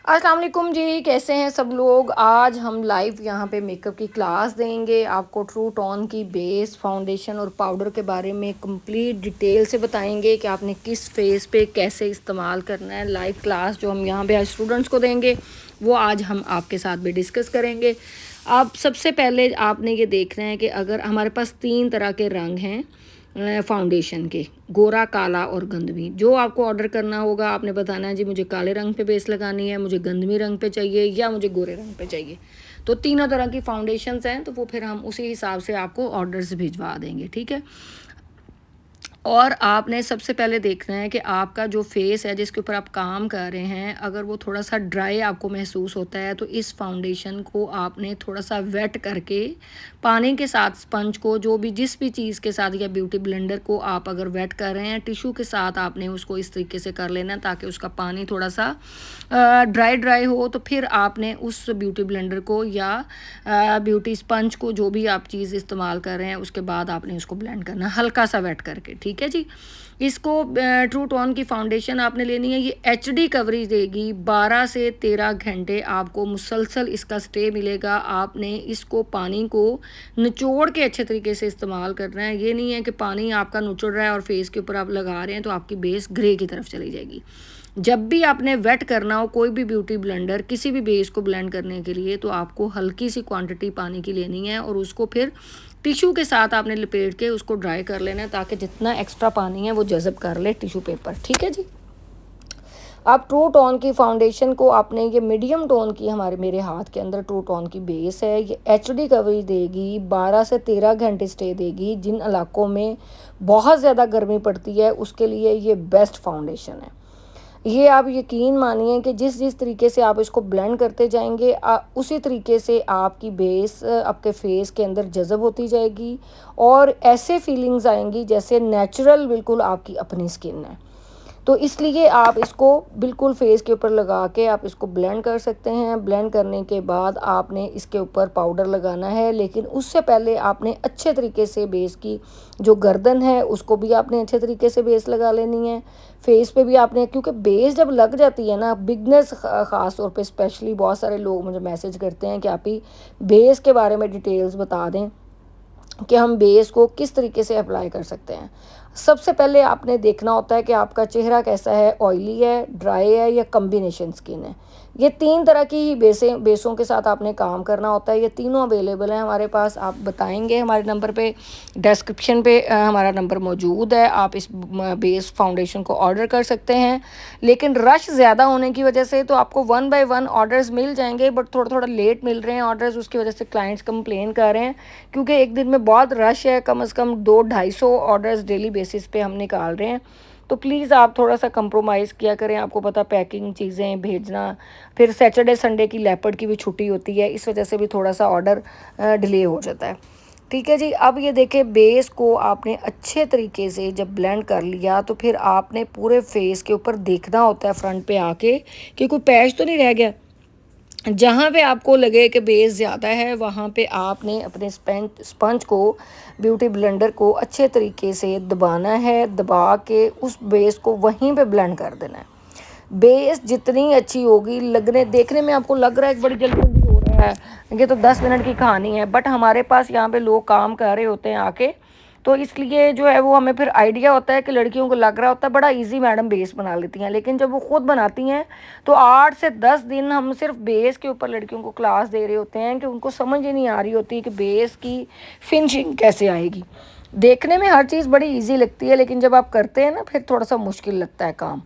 अस्सलाम वालेकुम जी, कैसे हैं सब लोग। आज हम लाइव यहाँ पे मेकअप की क्लास देंगे। आपको ट्रू टोन की बेस, फाउंडेशन और पाउडर के बारे में कंप्लीट डिटेल से बताएंगे कि आपने किस फेस पे कैसे इस्तेमाल करना है। लाइव क्लास जो हम यहाँ पे आज स्टूडेंट्स को देंगे वो आज हम आपके साथ भी डिस्कस करेंगे। आप सबसे पहले आपने ये देखना है कि अगर हमारे पास 3 तरह के रंग हैं फाउंडेशन के, गोरा, काला और गंधमी। जो आपको ऑर्डर करना होगा आपने बताना है जी मुझे काले रंग पे बेस लगानी है, मुझे गंधमी रंग पे चाहिए या मुझे गोरे रंग पे चाहिए। तो तीनों तरह की फाउंडेशंस हैं, तो वो फिर हम उसी हिसाब से आपको ऑर्डर्स भिजवा देंगे, ठीक है। और आपने सबसे पहले देखना है कि आपका जो फेस है जिसके ऊपर आप काम कर रहे हैं, अगर वो थोड़ा सा ड्राई आपको महसूस होता है तो इस फाउंडेशन को आपने थोड़ा सा वेट करके पानी के साथ स्पंज को, जो भी जिस भी चीज़ के साथ या ब्यूटी ब्लेंडर को आप अगर वेट कर रहे हैं, टिश्यू के साथ आपने उसको इस तरीके से कर लेना ताकि उसका पानी थोड़ा सा ड्राई ड्राई हो। तो फिर आपने उस ब्यूटी ब्लेंडर को या ब्यूटी स्पंज को, जो भी आप चीज़ इस्तेमाल कर रहे हैं, उसके बाद आपने उसको ब्लेंड करना हल्का सा वेट करके, ठीक है जी। इसको ट्रू टोन की फाउंडेशन आपने लेनी है। ये एचडी कवरेज देगी, 12 से 13 घंटे आपको मुसलसल इसका स्टे मिलेगा। आपने इसको पानी को निचोड़ के अच्छे तरीके से इस्तेमाल करना है। ये नहीं है कि पानी आपका निचोड़ रहा है और फेस के ऊपर आप लगा रहे हैं तो आपकी बेस ग्रे की तरफ चली जाएगी। जब भी आपने वेट करना हो कोई भी ब्यूटी ब्लेंडर किसी भी बेस को ब्लेंड करने के लिए, तो आपको हल्की सी क्वांटिटी पानी की लेनी है और उसको फिर टिश्यू के साथ आपने लपेट के उसको ड्राई कर लेना है ताकि जितना एक्स्ट्रा पानी है वो जज़ब कर ले टिश्यू पेपर, ठीक है जी। अब ट्रू टोन की फाउंडेशन को आपने, ये मीडियम टोन की मेरे हाथ के अंदर ट्रू टोन की बेस है। ये एचडी कवरेज देगी, 12 से 13 घंटे स्टे देगी। जिन इलाकों में बहुत ज़्यादा गर्मी पड़ती है उसके लिए ये बेस्ट फाउंडेशन है। ये आप यकीन मानिए कि जिस जिस तरीके से आप इसको ब्लेंड करते जाएंगे उसी तरीके से आपकी बेस आपके फेस के अंदर जज़ब होती जाएगी और ऐसे फीलिंग्स आएंगी जैसे नेचुरल बिल्कुल आपकी अपनी स्किन है। तो इसलिए आप इसको बिल्कुल फेस के ऊपर लगा के आप इसको ब्लेंड कर सकते हैं। ब्लेंड करने के बाद आपने इसके ऊपर पाउडर लगाना है, लेकिन उससे पहले आपने अच्छे तरीके से बेस की जो गर्दन है उसको भी आपने अच्छे तरीके से बेस लगा लेनी है। फेस पे भी आपने, क्योंकि बेस जब लग जाती है ना, बिगनर्स ख़ास तौर पे स्पेशली बहुत सारे लोग मुझे मैसेज करते हैं कि आप ही बेस के बारे में डिटेल्स बता दें कि हम बेस को किस तरीके से अप्लाई कर सकते हैं। सबसे पहले आपने देखना होता है कि आपका चेहरा कैसा है, ऑयली है, ड्राई है या कम्बिनेशन स्किन है। ये 3 तरह की ही बेसों के साथ आपने काम करना होता है। ये तीनों अवेलेबल हैं हमारे पास। आप बताएंगे हमारे नंबर पे, डिस्क्रिप्शन पे हमारा नंबर मौजूद है। आप इस बेस फाउंडेशन को ऑर्डर कर सकते हैं। लेकिन रश ज़्यादा होने की वजह से तो आपको 1 बाय 1 ऑर्डर्स मिल जाएंगे, बट थोड़ा थोड़ा लेट मिल रहे हैं ऑर्डर्स। उसकी वजह से क्लाइंट्स कंप्लेन कर रहे हैं क्योंकि एक दिन में बहुत रश है। कम से कम 200-250 ऑर्डर्स डेली बेसिस पे हम निकाल रहे हैं। तो प्लीज़ आप थोड़ा सा कंप्रोमाइज़ किया करें। आपको पता पैकिंग चीज़ें भेजना, फिर सैटरडे संडे की लेपर्ड की भी छुट्टी होती है, इस वजह से भी थोड़ा सा ऑर्डर डिले हो जाता है, ठीक है जी। अब ये देखें, बेस को आपने अच्छे तरीके से जब ब्लेंड कर लिया तो फिर आपने पूरे फेस के ऊपर देखना होता है फ्रंट पे आके कि कोई पैच तो नहीं रह गया। जहाँ पे आपको लगे कि बेस ज़्यादा है वहाँ पे आपने अपने स्पंज को, ब्यूटी ब्लेंडर को अच्छे तरीके से दबाना है। दबा के उस बेस को वहीं पे ब्लेंड कर देना है। बेस जितनी अच्छी होगी, लगने देखने में आपको लग रहा है कि बड़ी जल्दी जल्दी हो रहा है, ये तो 10 मिनट की कहानी है, बट हमारे पास यहाँ पे लोग काम कर रहे होते हैं आके, तो इसलिए जो है वो हमें फिर आइडिया होता है कि लड़कियों को लग रहा होता है बड़ा इजी मैडम बेस बना लेती हैं, लेकिन जब वो खुद बनाती हैं तो 8 से 10 दिन हम सिर्फ बेस के ऊपर लड़कियों को क्लास दे रहे होते हैं कि उनको समझ ही नहीं आ रही होती कि बेस की फिनिशिंग कैसे आएगी। देखने में हर चीज़ बड़ी ईजी लगती है, लेकिन जब आप करते हैं ना फिर थोड़ा सा मुश्किल लगता है काम।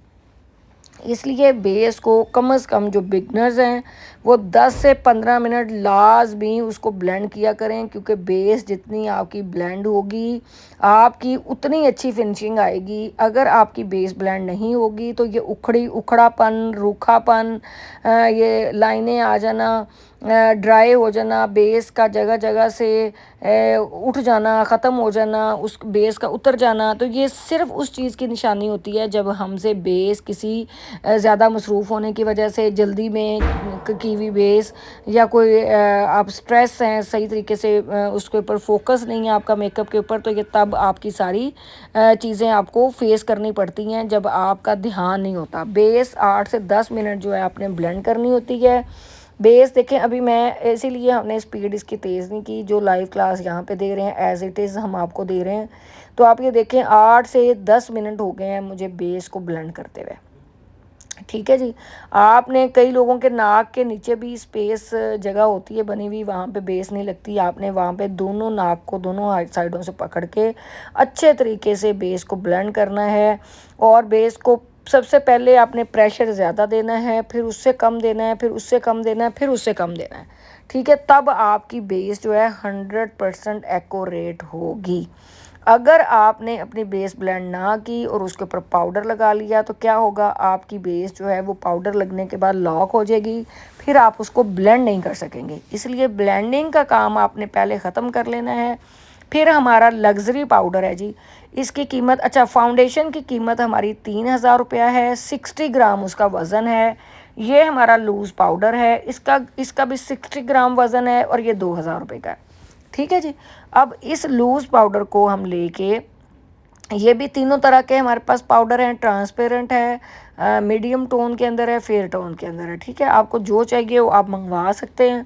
इसलिए बेस को कम से कम जो बिगनर्स हैं वो 10 से 15 मिनट लाजमी उसको ब्लेंड किया करें, क्योंकि बेस जितनी आपकी ब्लेंड होगी आपकी उतनी अच्छी फिनिशिंग आएगी। अगर आपकी बेस ब्लेंड नहीं होगी तो ये उखड़ापन, रूखापन, ये लाइनें आ जाना, ड्राई हो जाना, बेस का जगह जगह से उठ जाना, ख़त्म हो जाना, उस बेस का उतर जाना, तो ये सिर्फ उस चीज़ की निशानी होती है जब हमसे बेस किसी ज़्यादा मसरूफ़ होने की वजह से जल्दी में की हुई बेस, या कोई आप स्ट्रेस हैं, सही तरीके से उसके ऊपर फोकस नहीं है आपका मेकअप के ऊपर, तो ये तब आपकी सारी चीज़ें आपको फेस करनी पड़ती हैं जब आपका ध्यान नहीं होता। बेस 8 से 10 मिनट जो है आपने ब्लेंड करनी होती है। बेस देखें, अभी मैं इसीलिए हमने स्पीड इसकी तेज़ नहीं की, जो लाइव क्लास यहाँ पे दे रहे हैं एज़ इट इज़ हम आपको दे रहे हैं। तो आप ये देखें 8 से 10 मिनट हो गए हैं मुझे बेस को ब्लेंड करते हुए। ठीक है जी। आपने कई लोगों के नाक के नीचे भी स्पेस जगह होती है बनी हुई, वहाँ पे बेस नहीं लगती। आपने वहाँ पे दोनों नाक को दोनों साइडों से पकड़ के अच्छे तरीके से बेस को ब्लेंड करना है। और बेस को सबसे पहले आपने प्रेशर ज़्यादा देना है, फिर उससे कम देना है, फिर उससे कम देना है, फिर उससे कम देना है। ठीक है, तब आपकी बेस जो है 100% एक्यूरेट होगी। अगर आपने अपनी बेस ब्लेंड ना की और उसके ऊपर पाउडर लगा लिया तो क्या होगा, आपकी बेस जो है वो पाउडर लगने के बाद लॉक हो जाएगी, फिर आप उसको ब्लेंड नहीं कर सकेंगे। इसलिए ब्लेंडिंग का काम आपने पहले ख़त्म कर लेना है। फिर हमारा लग्जरी पाउडर है जी, इसकी कीमत, अच्छा फाउंडेशन की कीमत हमारी 3000 रुपया है, 60 ग्राम उसका वज़न है। ये हमारा लूज़ पाउडर है, इसका इसका भी 60 ग्राम वज़न है और ये 2000 रुपये का है। ठीक है जी। अब इस लूज़ पाउडर को हम लेके, ये भी तीनों तरह के हमारे पास पाउडर हैं, ट्रांसपेरेंट है, मीडियम टोन के अंदर है, फेयर टोन के अंदर है। ठीक है, आपको जो चाहिए वो आप मंगवा सकते हैं।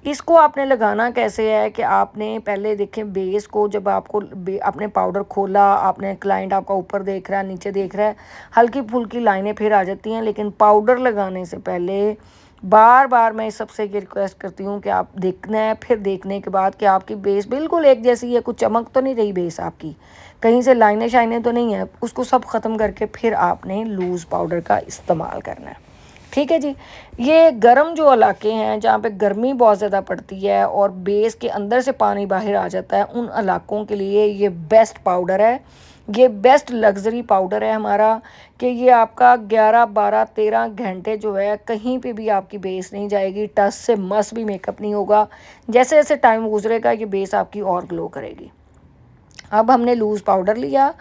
इसको आपने लगाना कैसे है कि आपने पहले देखें बेस को, जब आपको आपने पाउडर खोला, आपने क्लाइंट आपका ऊपर देख रहा है, नीचे देख रहा है, हल्की फुल्की लाइनें फिर आ जाती हैं, लेकिन पाउडर लगाने से पहले बार बार मैं सबसे ये रिक्वेस्ट करती हूँ कि आप देखना है, फिर देखने के बाद कि आपकी बेस बिल्कुल एक जैसी है, कुछ चमक तो नहीं रही बेस आपकी, कहीं से लाइनें शाइनें तो नहीं है, उसको सब ख़त्म करके फिर आपने लूज़ पाउडर का इस्तेमाल करना है। ठीक है जी। ये गर्म जो इलाके हैं जहाँ पे गर्मी बहुत ज़्यादा पड़ती है और बेस के अंदर से पानी बाहर आ जाता है, उन इलाकों के लिए ये बेस्ट पाउडर है, ये बेस्ट लग्जरी पाउडर है हमारा, कि ये आपका 11 12 13 घंटे जो है कहीं पे भी आपकी बेस नहीं जाएगी, टच से मस भी मेकअप नहीं होगा। जैसे जैसे टाइम गुजरेगा ये बेस आपकी और ग्लो करेगी। अब हमने लूज़ पाउडर लिया,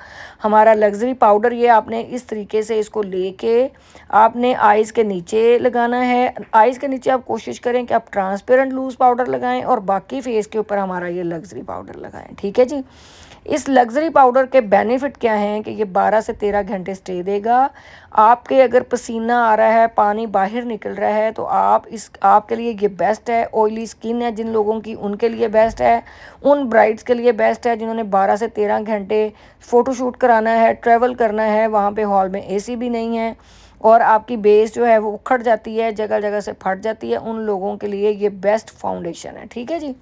हमारा लग्जरी पाउडर, ये आपने इस तरीके से इसको लेके आपने आइज़ के नीचे लगाना है। आइज़ के नीचे आप कोशिश करें कि आप ट्रांसपेरेंट लूज़ पाउडर लगाएं और बाकी फेस के ऊपर हमारा ये लग्जरी पाउडर लगाएं। ठीक है जी। इस लग्जरी पाउडर के बेनिफिट क्या हैं कि ये 12 से 13 घंटे स्टे देगा। आपके अगर पसीना आ रहा है, पानी बाहर निकल रहा है, तो आपके लिए ये बेस्ट है। ऑयली स्किन है जिन लोगों की, उनके लिए बेस्ट है। उन ब्राइड्स के लिए बेस्ट है जिन्होंने 12 से 13 घंटे फ़ोटोशूट कराना है, ट्रैवल करना है, वहाँ पे हॉल में एसी भी नहीं है और आपकी बेस जो है वो उखड़ जाती है, जगह जगह से फट जाती है, उन लोगों के लिए ये बेस्ट फाउंडेशन है। ठीक है जी।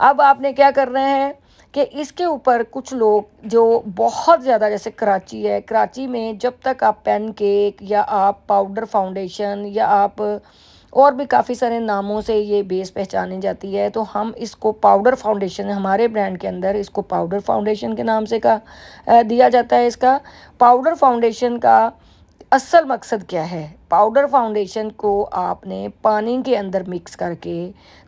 अब आपने क्या करना है कि इसके ऊपर कुछ लोग जो बहुत ज़्यादा, जैसे कराची है, कराची में जब तक आप पेन केक या आप पाउडर फाउंडेशन या आप और भी काफ़ी सारे नामों से ये बेस पहचानी जाती है, तो हम इसको पाउडर फाउंडेशन, हमारे ब्रांड के अंदर इसको पाउडर फाउंडेशन के नाम से दिया जाता है। इसका पाउडर फाउंडेशन का असल मकसद क्या है, पाउडर फाउंडेशन को आपने पानी के अंदर मिक्स करके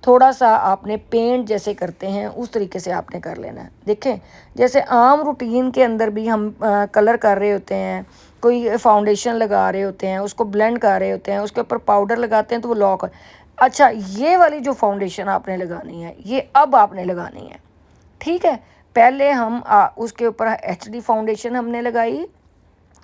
थोड़ा सा आपने पेंट जैसे करते हैं उस तरीके से आपने कर लेना है। देखें, जैसे आम रूटीन के अंदर भी हम कलर कर रहे होते हैं, कोई फाउंडेशन लगा रहे होते हैं, उसको ब्लेंड कर रहे होते हैं, उसके ऊपर पाउडर लगाते हैं तो वो लॉक। अच्छा, ये वाली जो फाउंडेशन आपने लगानी है ये अब आपने लगानी है। ठीक है, पहले हम उसके ऊपर HD फाउंडेशन हमने लगाई,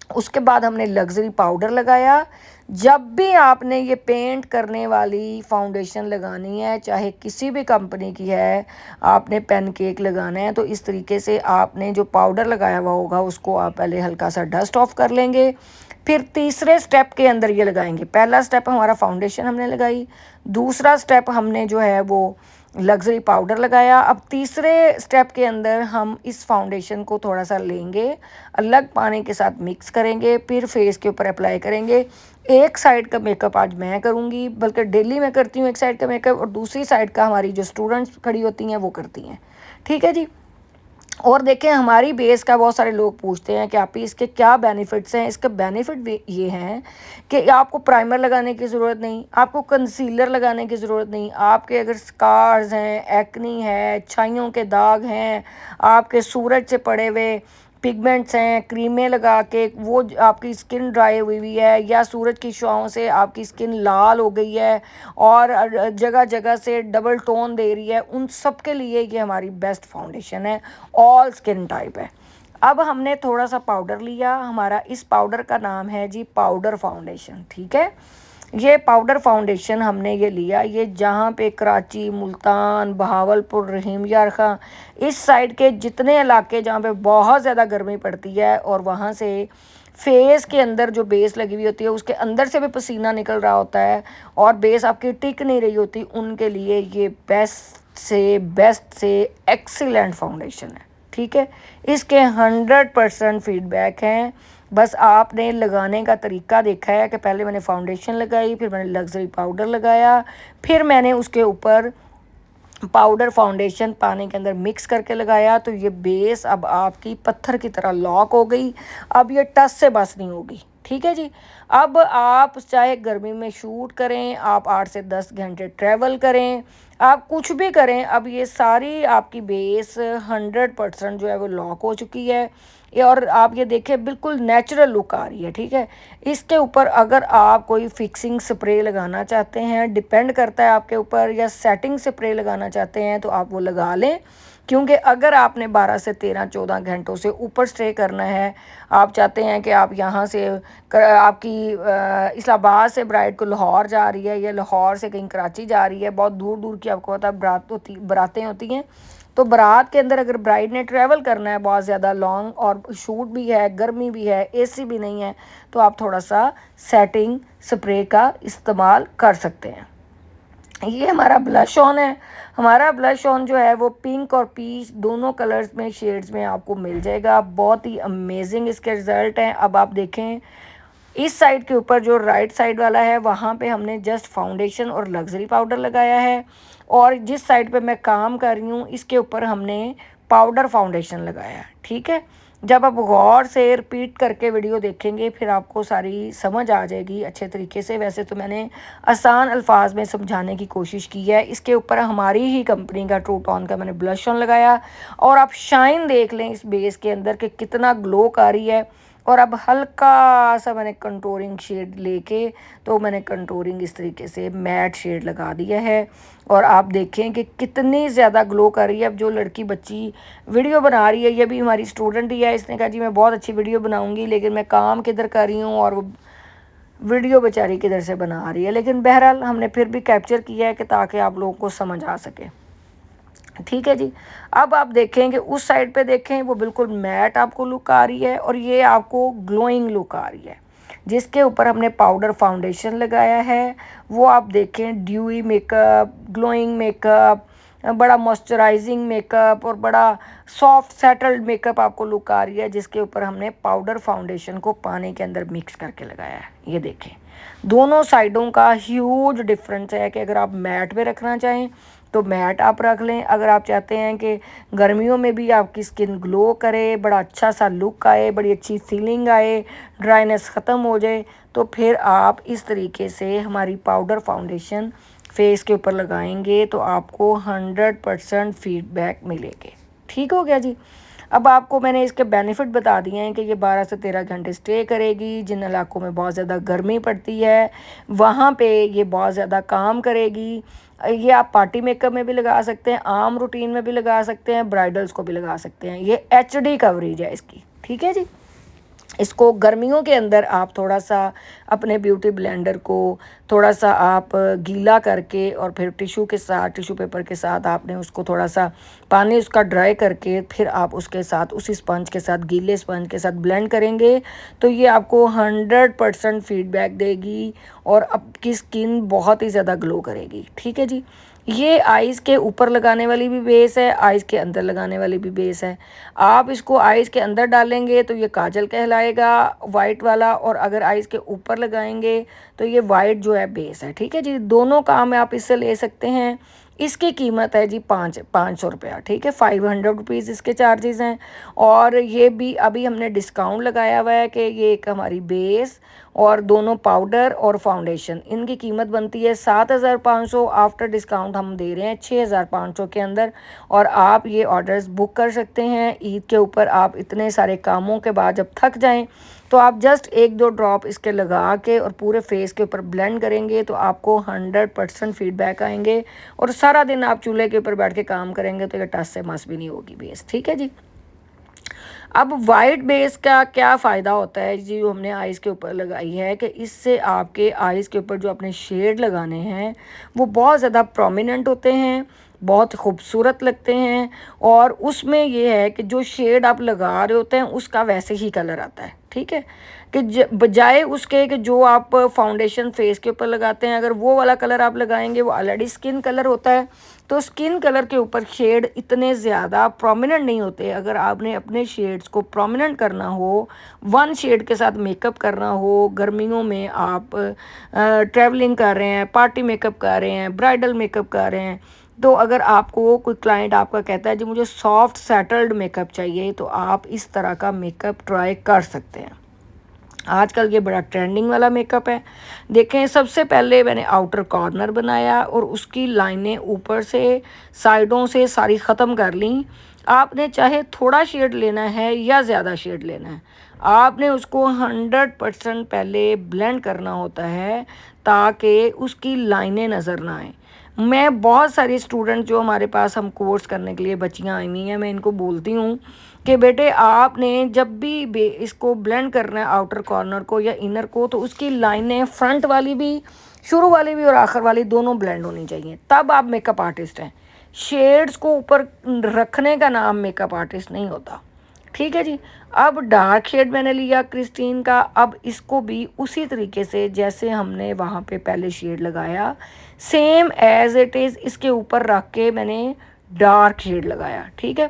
उसके बाद हमने लग्जरी पाउडर लगाया। जब भी आपने ये पेंट करने वाली फाउंडेशन लगानी है, चाहे किसी भी कंपनी की है, आपने पेन केक लगाना है, तो इस तरीके से आपने जो पाउडर लगाया हुआ होगा उसको आप पहले हल्का सा डस्ट ऑफ कर लेंगे। फिर तीसरे स्टेप के अंदर ये लगाएंगे। पहला स्टेप हमारा फाउंडेशन हमने लगाई, दूसरा स्टेप हमने जो है वो लग्जरी पाउडर लगाया। अब तीसरे स्टेप के अंदर हम इस फाउंडेशन को थोड़ा सा लेंगे, अलग पानी के साथ मिक्स करेंगे, फिर फेस के ऊपर अप्लाई करेंगे। एक साइड का मेकअप आज मैं करूँगी, बल्कि डेली मैं करती हूँ एक साइड का मेकअप, और दूसरी साइड का हमारी जो स्टूडेंट्स खड़ी होती हैं वो करती हैं। ठीक है जी। और देखें, हमारी बेस का बहुत सारे लोग पूछते हैं कि आप इसके क्या बेनिफिट्स हैं। इसके बेनिफिट ये हैं कि आपको प्राइमर लगाने की ज़रूरत नहीं, आपको कंसीलर लगाने की ज़रूरत नहीं। आपके अगर स्कार्स हैं, एक्नी है, छाइयों के दाग हैं, आपके सूरज से पड़े हुए पिगमेंट्स हैं, क्रीमें लगा के वो आपकी स्किन ड्राई हुई हुई है या सूरज की छाँव से आपकी स्किन लाल हो गई है और जगह जगह से डबल टोन दे रही है, उन सब के लिए ये हमारी बेस्ट फाउंडेशन है, ऑल स्किन टाइप है। अब हमने थोड़ा सा पाउडर लिया, हमारा इस पाउडर का नाम है जी पाउडर फाउंडेशन, ठीक है। ये पाउडर फाउंडेशन हमने ये लिया, ये जहाँ पे कराची, मुल्तान, बहावलपुर, रहीम यार खां, इस साइड के जितने इलाके जहाँ पे बहुत ज़्यादा गर्मी पड़ती है और वहाँ से फेस के अंदर जो बेस लगी हुई होती है उसके अंदर से भी पसीना निकल रहा होता है और बेस आपकी टिक नहीं रही होती, उनके लिए ये बेस्ट से एक्सीलेंट फाउंडेशन है, ठीक है। इसके 100% फीडबैक हैं, बस आपने लगाने का तरीका देखा है कि पहले मैंने फाउंडेशन लगाई, फिर मैंने लग्जरी पाउडर लगाया, फिर मैंने उसके ऊपर पाउडर फाउंडेशन पानी के अंदर मिक्स करके लगाया, तो ये बेस अब आपकी पत्थर की तरह लॉक हो गई, अब ये टस से बस नहीं होगी, ठीक है जी। अब आप चाहे गर्मी में शूट करें, आप 8 से 10 घंटे ट्रैवल करें, आप कुछ भी करें, अब ये सारी आपकी बेस 100% जो है वो लॉक हो चुकी है ये, और आप ये देखें बिल्कुल नेचुरल लुक आ रही है, ठीक है। इसके ऊपर अगर आप कोई फिक्सिंग स्प्रे लगाना चाहते हैं, डिपेंड करता है आपके ऊपर, या सेटिंग स्प्रे लगाना चाहते हैं तो आप वो लगा लें, क्योंकि अगर आपने 12 से 13-14 घंटों से ऊपर स्टे करना है, आप चाहते हैं कि आप यहाँ से आपकी इस्लामाबाद से ब्राइड को लाहौर जा रही है या लाहौर से कहीं कराची जा रही है, बहुत दूर दूर की आपको पता बारातें होती हैं, तो बारात के अंदर अगर ब्राइड ने ट्रैवल करना है बहुत ज़्यादा लॉन्ग और शूट भी है, गर्मी भी है, एसी भी नहीं है, तो आप थोड़ा सा सेटिंग स्प्रे का इस्तेमाल कर सकते हैं। ये हमारा ब्लश ऑन है, हमारा ब्लश ऑन जो है वो पिंक और पीच दोनों कलर्स में शेड्स में आपको मिल जाएगा, बहुत ही अमेजिंग इसके रिज़ल्ट हैं। अब आप देखें इस साइड के ऊपर जो राइट साइड वाला है वहाँ पे हमने जस्ट फाउंडेशन और लग्जरी पाउडर लगाया है, और जिस साइड पे मैं काम कर रही हूँ इसके ऊपर हमने पाउडर फाउंडेशन लगाया है, ठीक है। जब आप गौर से रिपीट करके वीडियो देखेंगे फिर आपको सारी समझ आ जाएगी अच्छे तरीके से। वैसे तो मैंने आसान अल्फाज में समझाने की कोशिश की है। इसके ऊपर हमारी ही कंपनी का ट्रू टोन का मैंने ब्लश ऑन लगाया, और आप शाइन देख लें इस बेस के अंदर कि कितना ग्लो आ रही है। और अब हल्का सा मैंने कंटूरिंग शेड लेके, तो मैंने कंटूरिंग इस तरीके से मैट शेड लगा दिया है, और आप देखें कि कितनी ज़्यादा ग्लो कर रही है। अब जो लड़की बच्ची वीडियो बना रही है, ये भी हमारी स्टूडेंट ही है, इसने कहा जी मैं बहुत अच्छी वीडियो बनाऊंगी लेकिन मैं काम किधर कर रही हूँ और वो वीडियो बेचारी किधर से बना रही है, लेकिन बहरहाल हमने फिर भी कैप्चर किया है कि ताकि आप लोगों को समझ आ सके, ठीक है जी। अब आप देखेंगे उस साइड पे देखें वो बिल्कुल मैट आपको लुक आ रही है, और ये आपको ग्लोइंग लुक आ रही है। जिसके ऊपर हमने पाउडर फाउंडेशन लगाया है वो आप देखें ड्यूई मेकअप, ग्लोइंग मेकअप, बड़ा मॉइस्चराइजिंग मेकअप और बड़ा सॉफ्ट सेटल्ड मेकअप आपको लुक आ रही है, जिसके ऊपर हमने पाउडर फाउंडेशन को पानी के अंदर मिक्स करके लगाया है। ये देखें दोनों साइडों का ह्यूज डिफरेंस है कि अगर आप मैट पे रखना चाहें तो मैट आप रख लें, अगर आप चाहते हैं कि गर्मियों में भी आपकी स्किन ग्लो करे, बड़ा अच्छा सा लुक आए, बड़ी अच्छी फीलिंग आए, ड्राइनेस ख़त्म हो जाए, तो फिर आप इस तरीके से हमारी पाउडर फाउंडेशन फेस के ऊपर लगाएंगे तो आपको 100% फीडबैक मिलेंगे। ठीक हो गया जी। अब आपको मैंने इसके बेनिफिट बता दिए हैं कि ये 12 से 13 घंटे स्टे करेगी। जिन इलाकों में बहुत ज़्यादा गर्मी पड़ती है वहाँ पे ये बहुत ज़्यादा काम करेगी। ये आप पार्टी मेकअप में भी लगा सकते हैं, आम रूटीन में भी लगा सकते हैं, ब्राइडल्स को भी लगा सकते हैं। ये HD कवरेज है इसकी, ठीक है जी। इसको गर्मियों के अंदर आप थोड़ा सा अपने ब्यूटी ब्लेंडर को थोड़ा सा आप गीला करके और फिर टिश्यू के साथ, टिश्यू पेपर के साथ आपने उसको थोड़ा सा पानी उसका ड्राई करके फिर आप उसके साथ उसी स्पंज के साथ, गीले स्पंज के साथ ब्लेंड करेंगे तो ये आपको 100% फीडबैक देगी और आपकी स्किन बहुत ही ज़्यादा ग्लो करेगी। ठीक है जी। ये आइज़ के ऊपर लगाने वाली भी बेस है, आइज़ के अंदर लगाने वाली भी बेस है। आप इसको आइज़ के अंदर डालेंगे तो ये काजल कहलाएगा वाइट वाला, और अगर आइज़ के ऊपर लगाएंगे तो ये वाइट जो है बेस है। ठीक है जी। दोनों काम आप इससे ले सकते हैं। इसकी कीमत है जी 500 रुपया, ठीक है, 500 रुपीज़ इसके चार्जेस हैं। और ये भी अभी हमने डिस्काउंट लगाया हुआ है कि ये एक हमारी बेस और दोनों पाउडर और फाउंडेशन, इनकी कीमत बनती है 7,500। आफ्टर डिस्काउंट हम दे रहे हैं 6,500 के अंदर। और आप ये ऑर्डर्स बुक कर सकते हैं ईद के ऊपर। आप इतने सारे कामों के बाद जब थक जाएं तो आप जस्ट 1-2 ड्रॉप इसके लगा के और पूरे फेस के ऊपर ब्लेंड करेंगे तो आपको 100% फीडबैक आएंगे। और सारा दिन आप चूल्हे के ऊपर बैठ के काम करेंगे तो ये टस से मस भी नहीं होगी बेस, ठीक है जी। अब वाइट बेस का क्या फ़ायदा होता है जी, जो हमने आइज़ के ऊपर लगाई है, कि इससे आपके आइज़ के ऊपर जो अपने शेड लगाने हैं वो बहुत ज़्यादा प्रोमिनेंट होते हैं, बहुत खूबसूरत लगते हैं। और उसमें ये है कि जो शेड आप लगा रहे होते हैं उसका वैसे ही कलर आता है, ठीक है, कि बजाय उसके कि जो आप फाउंडेशन फेस के ऊपर लगाते हैं, अगर वो वाला कलर आप लगाएंगे वो ऑलरेडी स्किन कलर होता है, तो स्किन कलर के ऊपर शेड इतने ज़्यादा प्रोमिनेंट नहीं होते। अगर आपने अपने शेड्स को प्रोमिनेंट करना हो, वन शेड के साथ मेकअप करना हो, गर्मियों में आप ट्रैवलिंग कर रहे हैं, पार्टी मेकअप कर रहे हैं, ब्राइडल मेकअप कर रहे हैं, तो अगर आपको कोई क्लाइंट आपका कहता है जी मुझे सॉफ्ट सेटल्ड मेकअप चाहिए, तो आप इस तरह का मेकअप ट्राई कर सकते हैं। आजकल ये बड़ा ट्रेंडिंग वाला मेकअप है। देखें, सबसे पहले मैंने आउटर कॉर्नर बनाया और उसकी लाइनें ऊपर से साइडों से सारी ख़त्म कर ली। आपने चाहे थोड़ा शेड लेना है या ज़्यादा शेड लेना है, आपने उसको 100% पहले ब्लेंड करना होता है ताकि उसकी लाइनें नज़र ना आए। मैं बहुत सारी स्टूडेंट जो हमारे पास हम कोर्स करने के लिए बच्चियाँ आई हुई हैं, मैं इनको बोलती हूँ कि बेटे आपने जब भी इसको ब्लेंड करना है आउटर कॉर्नर को या इनर को, तो उसकी लाइनें फ्रंट वाली भी, शुरू वाली भी और आखिर वाली दोनों ब्लेंड होनी चाहिए, तब आप मेकअप आर्टिस्ट हैं। शेड्स को ऊपर रखने का नाम मेकअप आर्टिस्ट नहीं होता, ठीक है जी। अब डार्क शेड मैंने लिया क्रिस्टीन का। अब इसको भी उसी तरीके से जैसे हमने वहाँ पे पहले शेड लगाया, सेम एज इट इज़ इसके ऊपर रख के मैंने डार्क शेड लगाया, ठीक है।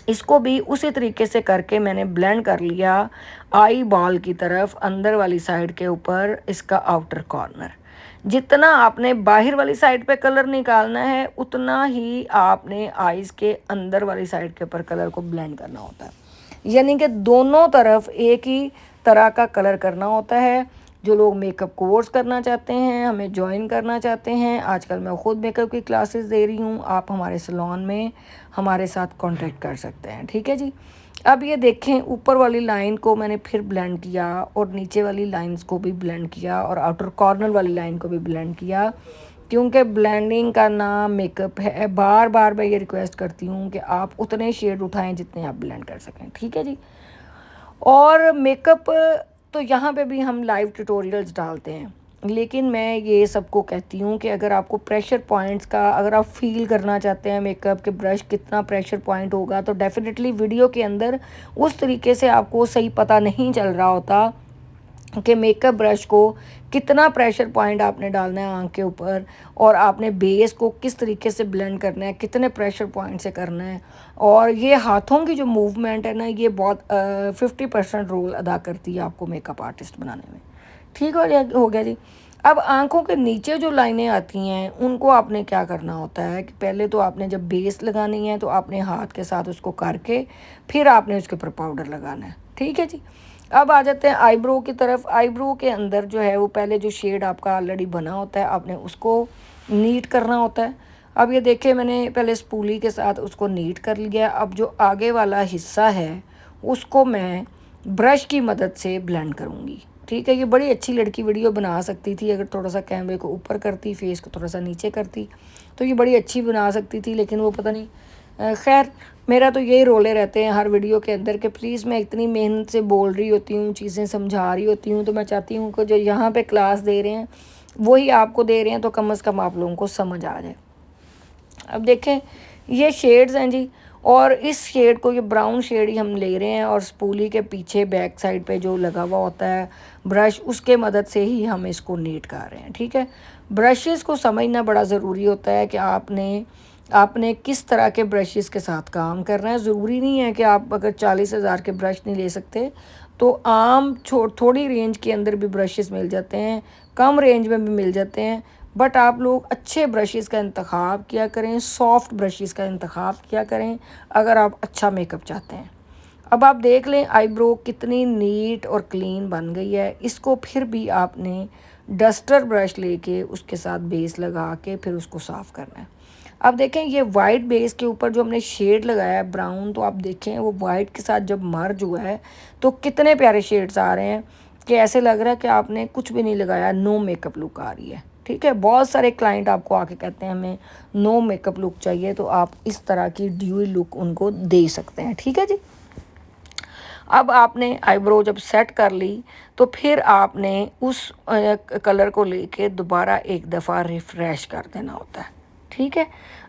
इसको भी उसी तरीके से करके मैंने ब्लेंड कर लिया आई बॉल की तरफ, अंदर वाली साइड के ऊपर इसका आउटर कॉर्नर। जितना आपने बाहर वाली साइड पे कलर निकालना है उतना ही आपने आइज़ के अंदर वाली साइड के ऊपर कलर को ब्लेंड करना होता है, यानी कि दोनों तरफ एक ही तरह का कलर करना होता है। जो लोग मेकअप कोर्स करना चाहते हैं, हमें ज्वाइन करना चाहते हैं, आजकल मैं ख़ुद मेकअप की क्लासेस दे रही हूँ, आप हमारे सैलून में हमारे साथ कांटेक्ट कर सकते हैं, ठीक है जी। अब ये देखें, ऊपर वाली लाइन को मैंने फिर ब्लेंड किया और नीचे वाली लाइंस को भी ब्लेंड किया और आउटर कॉर्नर वाली लाइन को भी ब्लेंड किया, क्योंकि ब्लेंडिंग का नाम मेकअप है। बार बार मैं ये रिक्वेस्ट करती हूँ कि आप उतने शेड उठाएं जितने आप ब्लेंड कर सकें, ठीक है जी। और मेकअप तो यहाँ पे भी हम लाइव ट्यूटोरियल्स डालते हैं, लेकिन मैं ये सबको कहती हूँ कि अगर आपको प्रेशर पॉइंट्स का, अगर आप फील करना चाहते हैं मेकअप के ब्रश कितना प्रेशर पॉइंट होगा, तो डेफिनेटली वीडियो के अंदर उस तरीके से आपको सही पता नहीं चल रहा होता कि मेकअप ब्रश को कितना प्रेशर पॉइंट आपने डालना है आँख के ऊपर, और आपने बेस को किस तरीके से ब्लेंड करना है, कितने प्रेशर पॉइंट से करना है। और ये हाथों की जो मूवमेंट है ना, ये बहुत 50% रोल अदा करती है आपको मेकअप आर्टिस्ट बनाने में, ठीक हो गया जी। अब आँखों के नीचे जो लाइनें आती हैं उनको आपने क्या करना होता है कि पहले तो आपने जब बेस लगानी है तो आपने हाथ के साथ उसको करके फिर आपने उसके ऊपर पाउडर लगाना है, ठीक है जी। अब आ जाते हैं आईब्रो की तरफ। आईब्रो के अंदर जो है वो पहले जो शेड आपका ऑलरेडी बना होता है आपने उसको नीट करना होता है। अब ये देखिए, मैंने पहले स्पूली के साथ उसको नीट कर लिया। अब जो आगे वाला हिस्सा है उसको मैं ब्रश की मदद से ब्लेंड करूँगी, ठीक है। ये बड़ी अच्छी लड़की वीडियो बना सकती थी अगर थोड़ा सा कैमरे को ऊपर करती, फेस को थोड़ा सा नीचे करती, तो ये बड़ी अच्छी बना सकती थी, लेकिन वो पता नहीं। खैर, मेरा तो यही रोले रहते हैं हर वीडियो के अंदर कि प्लीज़, मैं इतनी मेहनत से बोल रही होती हूँ, चीज़ें समझा रही होती हूँ, तो मैं चाहती हूँ कि जो यहाँ पे क्लास दे रहे हैं वही आपको दे रहे हैं, तो कम से कम आप लोगों को समझ आ जाए। अब देखें, ये शेड्स हैं जी, और इस शेड को, ये ब्राउन शेड ही हम ले रहे हैं, और स्पूली के पीछे बैक साइड पे जो लगा हुआ होता है ब्रश, उसके मदद से ही हम इसको नीट कर रहे हैं, ठीक है। ब्रशेज़ को समझना बड़ा ज़रूरी होता है कि आपने किस तरह के ब्रशेस के साथ काम करना है। ज़रूरी नहीं है कि आप अगर 40,000 के ब्रश नहीं ले सकते, तो आम थोड़ी रेंज के अंदर भी ब्रशेस मिल जाते हैं, कम रेंज में भी मिल जाते हैं। बट आप लोग अच्छे ब्रशेस का इंतखाब किया करें, सॉफ्ट ब्रशेस का इंतखाब किया करें अगर आप अच्छा मेकअप चाहते हैं। अब आप देख लें आईब्रो कितनी नीट और क्लीन बन गई है। इसको फिर भी आपने डस्टर ब्रश लेके उसके साथ बेस लगा के फिर उसको साफ़ करना है। अब देखें ये वाइट बेस के ऊपर जो हमने शेड लगाया है ब्राउन, तो आप देखें वो वाइट के साथ जब मर्ज हुआ है तो कितने प्यारे शेड्स आ रहे हैं कि ऐसे लग रहा है कि आपने कुछ भी नहीं लगाया, नो मेकअप लुक आ रही है। ठीक है, बहुत सारे क्लाइंट आपको आके कहते हैं हमें नो मेकअप लुक चाहिए, तो आप इस तरह की ड्यूई लुक उनको दे सकते हैं। ठीक है जी। अब आपने आईब्रो जब सेट कर ली तो फिर आपने उस कलर को लेके दोबारा एक दफ़ा रिफ़्रेश कर देना होता है। ठीक है,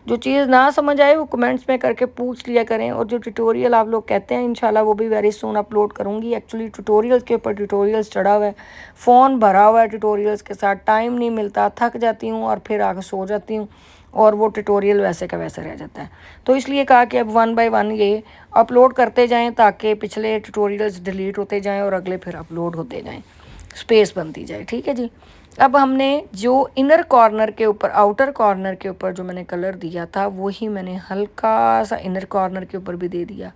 जो चीज़ ना समझ आए वो कमेंट्स में करके पूछ लिया करें, और जो ट्यूटोरियल आप लोग कहते हैं इंशाल्लाह वो भी वेरी सून अपलोड करूँगी। एक्चुअली ट्यूटोरियल्स के ऊपर ट्यूटोरियल्स चढ़ा हुआ है, फ़ोन भरा हुआ है ट्यूटोरियल्स के साथ, टाइम नहीं मिलता, थक जाती हूँ और फिर आके सो जाती हूँ और वो ट्यूटोरियल वैसे का वैसा रह जाता है। तो इसलिए कहा कि अब 1 बाय 1 ये अपलोड करते जाएं ताकि पिछले ट्यूटोरियल्स डिलीट होते जाएं और अगले फिर अपलोड होते जाएं, स्पेस बनती जाए। ठीक है जी। अब हमने जो इनर कॉर्नर के ऊपर, आउटर कॉर्नर के ऊपर जो मैंने कलर दिया था वही मैंने हल्का सा इनर कॉर्नर के ऊपर भी दे दिया।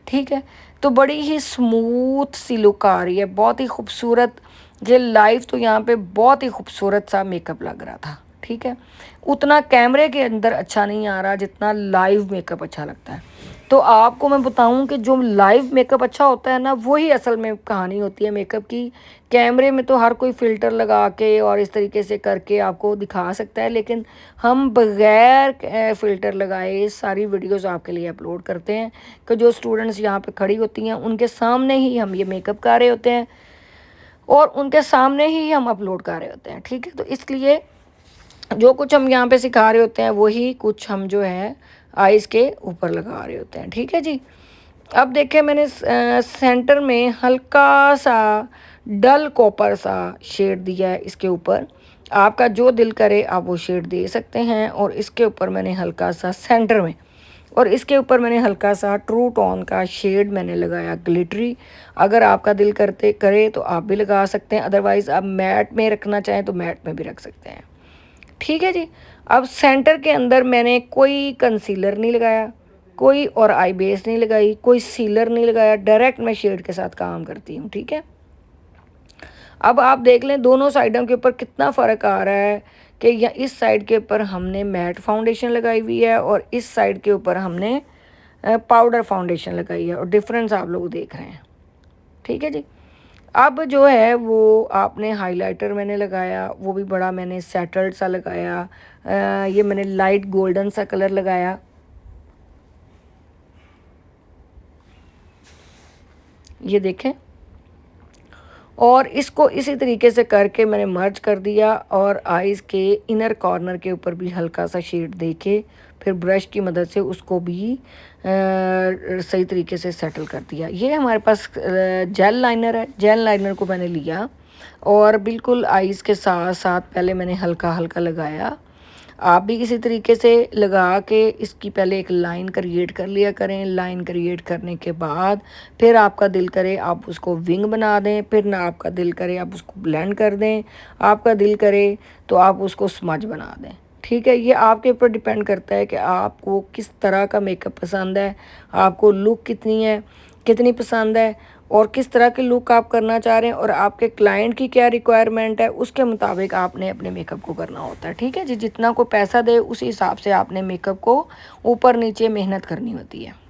ठीक है, तो बड़ी ही स्मूथ सी लुक आ रही है, बहुत ही खूबसूरत। ये लाइव तो यहाँ पे बहुत ही खूबसूरत सा मेकअप लग रहा था। ठीक है, उतना कैमरे के अंदर अच्छा नहीं आ रहा जितना लाइव मेकअप अच्छा लगता है। तो आपको मैं बताऊं कि जो लाइव मेकअप अच्छा होता है ना, वही असल में कहानी होती है मेकअप की। कैमरे में तो हर कोई फ़िल्टर लगा के और इस तरीके से करके आपको दिखा सकता है, लेकिन हम बग़ैर फ़िल्टर लगाए सारी वीडियोस आपके लिए अपलोड करते हैं कि जो स्टूडेंट्स यहाँ पे खड़ी होती हैं उनके सामने ही हम ये मेकअप कर रहे होते हैं और उनके सामने ही हम अपलोड कर रहे होते हैं। ठीक है, तो इसलिए जो कुछ हम यहाँ पे सिखा रहे होते हैं वही कुछ हम जो है आइज़ के ऊपर लगा रहे होते हैं। ठीक है जी। अब देखें मैंने सेंटर में हल्का सा डल कॉपर सा शेड दिया है इसके ऊपर। आपका जो दिल करे आप वो शेड दे सकते हैं। और इसके ऊपर मैंने हल्का सा सेंटर में, और इसके ऊपर मैंने हल्का सा ट्रू टोन का शेड मैंने लगाया ग्लिटरी। अगर आपका दिल करते करे तो आप भी लगा सकते हैं, अदरवाइज़ आप मैट में रखना चाहें तो मैट में भी रख सकते हैं। ठीक है जी। अब सेंटर के अंदर मैंने कोई कंसीलर नहीं लगाया, कोई और आई बेस नहीं लगाई, कोई सीलर नहीं लगाया, डायरेक्ट मैं शेड के साथ काम करती हूँ। ठीक है, अब आप देख लें दोनों साइडों के ऊपर कितना फ़र्क आ रहा है कि या इस साइड के ऊपर हमने मैट फाउंडेशन लगाई हुई है और इस साइड के ऊपर हमने पाउडर फाउंडेशन लगाई है, और डिफरेंस आप लोग देख रहे हैं। ठीक है जी। अब जो है वो आपने हाइलाइटर मैंने लगाया, वो भी बड़ा मैंने सेटल्ड सा लगाया। ये मैंने लाइट गोल्डन सा कलर लगाया। ये देखें, और इसको इसी तरीके से करके मैंने मर्ज कर दिया और आइज़ के इनर कॉर्नर के ऊपर भी हल्का सा शेड दे के फिर ब्रश की मदद से उसको भी सही तरीके से सेटल कर दिया। ये हमारे पास जेल लाइनर है। जेल लाइनर को मैंने लिया और बिल्कुल आइज़ के साथ साथ पहले मैंने हल्का हल्का लगाया। आप भी इसी तरीके से लगा के इसकी पहले एक लाइन क्रिएट कर लिया करें। लाइन क्रिएट करने के बाद फिर आपका दिल करे आप उसको विंग बना दें, फिर ना आपका दिल करे आप उसको ब्लेंड कर दें, आपका दिल करे तो आप उसको स्मज बना दें। ठीक है, ये आपके ऊपर डिपेंड करता है कि आपको किस तरह का मेकअप पसंद है, आपको लुक कितनी पसंद है और किस तरह की लुक आप करना चाह रहे हैं और आपके क्लाइंट की क्या रिक्वायरमेंट है, उसके मुताबिक आपने अपने मेकअप को करना होता है। ठीक है जी, जितना को पैसा दे उसी हिसाब से आपने मेकअप को ऊपर नीचे मेहनत करनी होती है।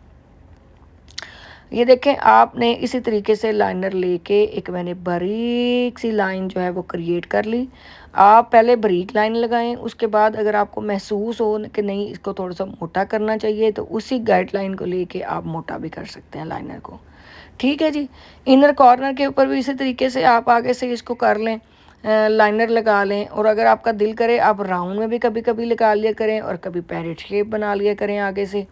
ये देखें, आपने इसी तरीके से लाइनर लेके एक मैंने बारीक सी लाइन जो है वो क्रिएट कर ली। आप पहले बारीक लाइन लगाएं, उसके बाद अगर आपको महसूस हो कि नहीं इसको थोड़ा सा मोटा करना चाहिए तो उसी गाइडलाइन को लेके आप मोटा भी कर सकते हैं लाइनर को। ठीक है जी। इनर कॉर्नर के ऊपर भी इसी तरीके से आप आगे से इसको कर लें, लाइनर लगा लें, और अगर आपका दिल करे आप राउंड में भी कभी कभी लगा लिया करें और कभी पैरेट शेप बना लिया करें आगे से।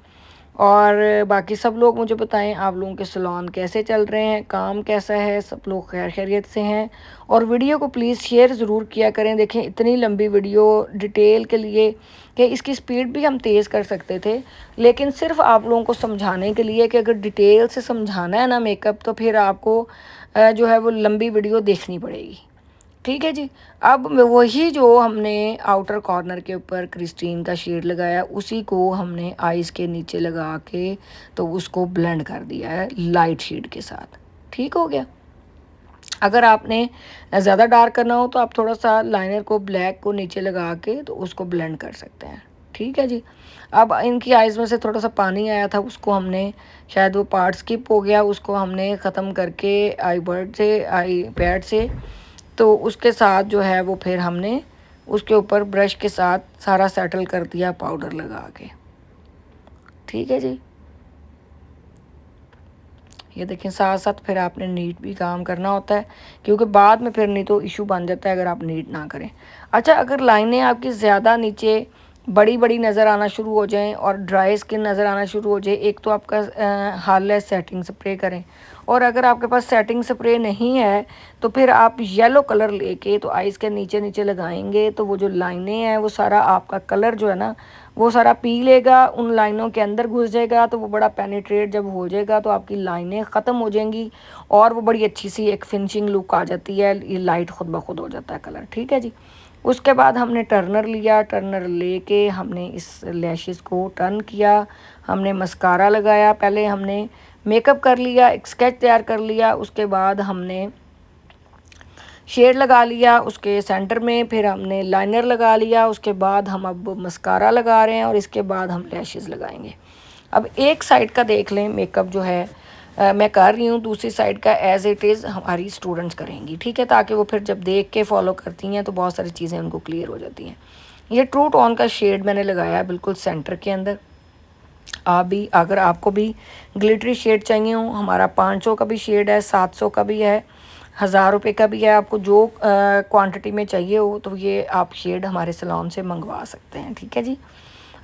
और बाकी सब लोग मुझे बताएं आप लोगों के सैलून कैसे चल रहे हैं, काम कैसा है, सब लोग खैर खैरियत से हैं। और वीडियो को प्लीज़ शेयर ज़रूर किया करें। देखें इतनी लंबी वीडियो डिटेल के लिए कि इसकी स्पीड भी हम तेज़ कर सकते थे, लेकिन सिर्फ आप लोगों को समझाने के लिए कि अगर डिटेल से समझाना है ना मेकअप तो फिर आपको जो है वो लंबी वीडियो देखनी पड़ेगी। ठीक है जी। अब वही जो हमने आउटर कॉर्नर के ऊपर क्रिस्टीन का शेड लगाया, उसी को हमने आइज़ के नीचे लगा के तो उसको ब्लेंड कर दिया है लाइट शेड के साथ। ठीक हो गया। अगर आपने ज़्यादा डार्क करना हो तो आप थोड़ा सा लाइनर को ब्लैक को नीचे लगा के तो उसको ब्लेंड कर सकते हैं। ठीक है जी। अब इनकी आइज़ में से थोड़ा सा पानी आया था, उसको हमने, शायद वो पार्ट स्किप हो गया, उसको हमने ख़त्म करके आई बर्ड से, आई पैड से, तो उसके साथ जो है वो फिर हमने उसके ऊपर ब्रश के साथ सारा सेटल कर दिया पाउडर लगा के। ठीक है जी। ये देखें, साथ साथ फिर आपने नीट भी काम करना होता है, क्योंकि बाद में फिर नहीं तो इशू बन जाता है अगर आप नीट ना करें। अच्छा, अगर लाइनें आपकी ज़्यादा नीचे बड़ी बड़ी नज़र आना शुरू हो जाएं और ड्राई स्किन नज़र आना शुरू हो जाए, एक तो आपका हल है सेटिंग स्प्रे करें, और अगर आपके पास सेटिंग स्प्रे नहीं है तो फिर आप येलो कलर लेके तो आइज़ के नीचे नीचे लगाएंगे, तो वो जो लाइनें हैं वो सारा आपका कलर जो है ना वो सारा पी लेगा, उन लाइनों के अंदर घुस जाएगा, तो वो बड़ा पेनिट्रेट जब हो जाएगा तो आपकी लाइनें ख़त्म हो जाएंगी और वो बड़ी अच्छी सी एक फिनिशिंग लुक आ जाती है। ये लाइट खुद ब खुद हो जाता है कलर। ठीक है जी। उसके बाद हमने टर्नर लिया, टर्नर लेके हमने इस लैशेस को टर्न किया, हमने मस्कारा लगाया, पहले हमने मेकअप कर लिया, एक स्केच तैयार कर लिया, उसके बाद हमने शेड लगा लिया उसके सेंटर में, फिर हमने लाइनर लगा लिया, उसके बाद हम अब मस्कारा लगा रहे हैं और इसके बाद हम लैशेस लगाएंगे। अब एक साइड का देख लें मेकअप जो है मैं कर रही हूँ, दूसरी साइड का एज़ इट इज़ हमारी स्टूडेंट्स करेंगी। ठीक है, ताकि वो फिर जब देख के फॉलो करती हैं तो बहुत सारी चीज़ें उनको क्लियर हो जाती हैं। ये ट्रू टोन का शेड मैंने लगाया है बिल्कुल सेंटर के अंदर। आप भी, अगर आपको भी ग्लिटरी शेड चाहिए हो, हमारा 500 का भी शेड है, 700 का भी है, 1000 रुपये का भी है, आपको जो क्वांटिटी में चाहिए हो तो ये आप शेड हमारे सैलून से मंगवा सकते हैं। ठीक है जी।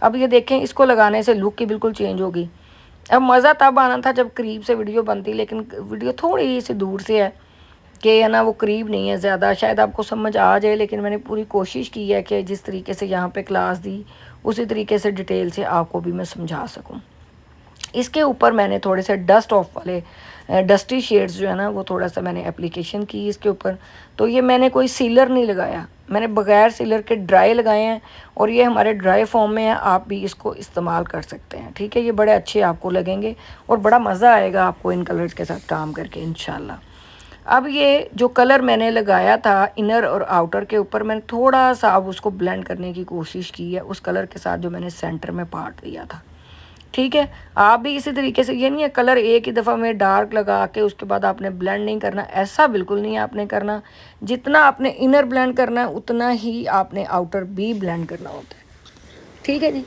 अब ये देखें, इसको लगाने से लुक की बिल्कुल चेंज होगी। अब मज़ा तब आना था जब करीब से वीडियो बनती, लेकिन वीडियो थोड़ी सी दूर से है कि है ना, वो करीब नहीं है ज़्यादा, शायद आपको समझ आ जाए, लेकिन मैंने पूरी कोशिश की है कि जिस तरीके से यहाँ पे क्लास दी उसी तरीके से डिटेल से आपको भी मैं समझा सकूँ। इसके ऊपर मैंने थोड़े से डस्ट ऑफ वाले डस्टी शेड्स जो है ना वो थोड़ा सा मैंने एप्लीकेशन की इसके ऊपर। तो ये मैंने कोई सीलर नहीं लगाया, मैंने बगैर सीलर के ड्राई लगाए हैं और ये हमारे ड्राई फॉर्म में है, आप भी इसको इस्तेमाल कर सकते हैं। ठीक है, ये बड़े अच्छे आपको लगेंगे और बड़ा मज़ा आएगा आपको इन कलर्स के साथ काम करके इंशाल्लाह। अब ये जो कलर मैंने लगाया था इनर और आउटर के ऊपर, मैंने थोड़ा सा अब उसको ब्लेंड करने की कोशिश की है उस कलर के साथ जो मैंने सेंटर में पार्ट दिया था। ठीक है, आप भी इसी तरीके से, ये नहीं है कलर एक ही दफ़ा में डार्क लगा के उसके बाद आपने ब्लेंड नहीं करना, ऐसा बिल्कुल नहीं आपने करना। जितना आपने इनर ब्लेंड करना है उतना ही आपने आउटर भी ब्लेंड करना होता है। ठीक है जी।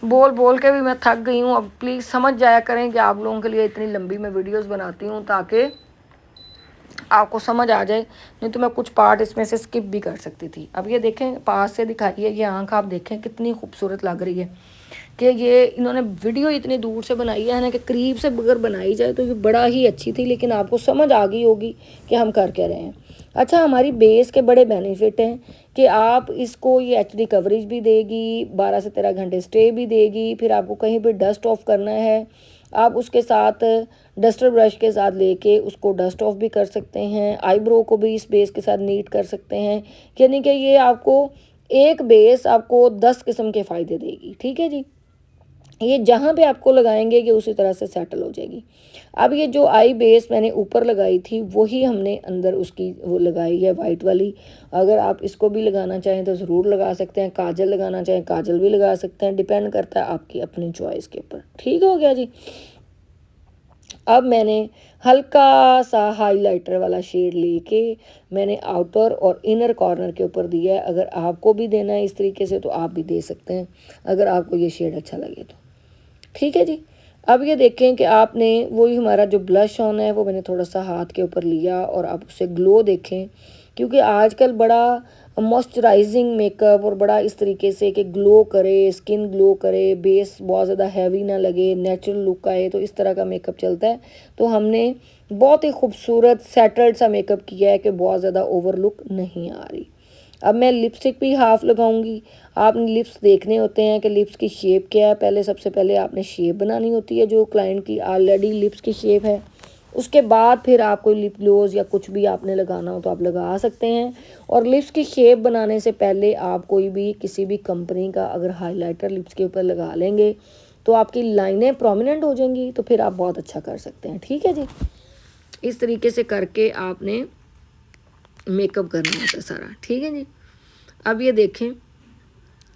बोल बोल के भी मैं थक गई हूँ, अब प्लीज़ समझ जाया करें कि आप लोगों के लिए इतनी लंबी मैं वीडियोस बनाती हूँ ताकि आपको समझ आ जाए, नहीं तो मैं कुछ पार्ट इसमें से स्किप भी कर सकती थी। अब ये देखें, पास से दिखाइए, ये आँख आप देखें कितनी खूबसूरत लग रही है कि ये इन्होंने वीडियो इतनी दूर से बनाई है ना कि करीब से अगर बनाई जाए तो ये बड़ा ही अच्छी थी, लेकिन आपको समझ आ गई होगी कि हम कर क्या रहे हैं। अच्छा, हमारी बेस के बड़े बेनिफिट हैं कि आप इसको, ये एचडी कवरेज भी देगी, 12 से 13 घंटे स्टे भी देगी, फिर आपको कहीं पर डस्ट ऑफ करना है आप उसके साथ डस्टर ब्रश के साथ लेके उसको डस्ट ऑफ भी कर सकते हैं, आईब्रो को भी इस बेस के साथ नीट कर सकते हैं। यानी कि ये आपको एक बेस आपको 10 किस्म के फ़ायदे देगी। ठीक है जी। ये जहाँ पे आपको लगाएंगे कि उसी तरह से सेटल हो जाएगी। अब ये जो आई बेस मैंने ऊपर लगाई थी वही हमने अंदर उसकी वो लगाई है वाइट वाली। अगर आप इसको भी लगाना चाहें तो ज़रूर लगा सकते हैं, काजल लगाना चाहें काजल भी लगा सकते हैं, डिपेंड करता है आपकी अपनी चॉइस के ऊपर। ठीक हो गया जी। अब मैंने हल्का सा हाइलाइटर वाला शेड लेके मैंने आउटर और इनर कॉर्नर के ऊपर दिया है। अगर आपको भी देना है इस तरीके से तो आप भी दे सकते हैं, अगर आपको ये शेड अच्छा लगे तो। ठीक है जी। अब ये देखें कि आपने वही हमारा जो ब्लश ऑन है वो मैंने थोड़ा सा हाथ के ऊपर लिया और आप उससे ग्लो देखें, क्योंकि आजकल बड़ा मॉइस्चराइजिंग मेकअप और बड़ा इस तरीके से कि ग्लो करे, स्किन ग्लो करे, बेस बहुत ज़्यादा हैवी ना लगे, नेचुरल लुक आए, तो इस तरह का मेकअप चलता है। तो हमने बहुत ही खूबसूरत सेटल्ड सा मेकअप किया है कि बहुत ज़्यादा ओवर लुक नहीं आ रही। अब मैं लिपस्टिक भी हाफ लगाऊंगी। आपने लिप्स देखने होते हैं कि लिप्स की शेप क्या है, पहले सबसे पहले आपने शेप बनानी होती है जो क्लाइंट की ऑलरेडी लिप्स की शेप है, उसके बाद फिर आप कोई लिप ग्लोज या कुछ भी आपने लगाना हो तो आप लगा सकते हैं। और लिप्स की शेप बनाने से पहले आप कोई भी किसी भी कंपनी का अगर हाइलाइटर लिप्स के ऊपर लगा लेंगे तो आपकी लाइनें प्रोमिनेंट हो जाएंगी, तो फिर आप बहुत अच्छा कर सकते हैं। ठीक है जी, इस तरीके से करके आपने मेकअप करना होता है सारा। ठीक है जी, अब ये देखें